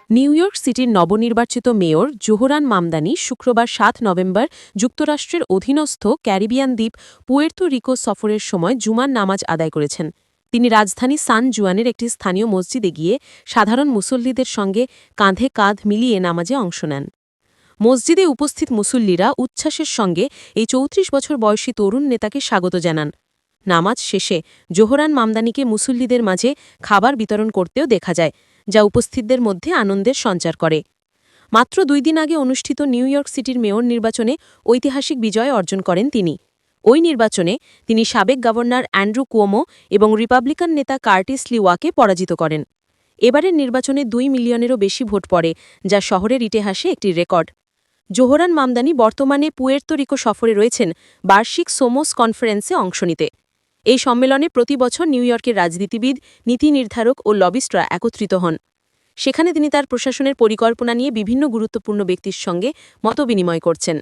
New York সিটির নবনির্বাচিত mayor Zohran Mamdani শুক্রবার ৭ নভেম্বর যুক্তরাষ্ট্রের অধীনস্থ ক্যারিবিয়ান দ্বীপ পুয়ের্তো রিকো সফরের সময় জুমার নামাজ আদায় করেছেন। তিনি রাজধানী সান জুয়ানের একটি স্থানীয় মসজিদে গিয়ে সাধারণ মুসল্লিদের সঙ্গে কাঁধে কাঁধ মিলিয়ে নামাজে অংশ নেন। মসজিদে উপস্থিত মুসল্লিরা উচ্ছ্বাসের সঙ্গে এই ৩৪ বছর বয়সী তরুণ নেতাকে স্বাগত জানান। নামাজ শেষে জোহরান মামদানিকে মুসল্লিদের মাঝে খাবার বিতরণ করতেও দেখা যায়, যা উপস্থিতদের মধ্যে আনন্দের সঞ্চার করে। মাত্র ২ দিন আগে অনুষ্ঠিত নিউ ইয়র্ক সিটির মেয়র নির্বাচনে ঐতিহাসিক বিজয় অর্জন করেন তিনি। ওই নির্বাচনে তিনি সাবেক গভর্নর অ্যান্ড্রু কুয়োমো এবং রিপাবলিকান নেতা কার্টিস লিওয়াকে পরাজিত করেন। এবারের নির্বাচনে ২ মিলিয়নেরও বেশি ভোট পড়ে, যা শহরের ইতিহাসে একটি রেকর্ড। জোহরান মামদানি বর্তমানে পুয়ের্তো রিকো সফরে রয়েছেন বার্ষিক সোমোস কনফারেন্সে অংশ নিতে। এই সম্মেলনে প্রতি বছর নিউ ইয়র্কের রাজনীতিবিদ, নীতি নির্ধারক ও লবিস্টরা একত্রিত হন। সেখানে তিনি তার প্রশাসনের পরিকল্পনা নিয়ে বিভিন্ন গুরুত্বপূর্ণ ব্যক্তির সঙ্গে মতবিনিময় করছেন।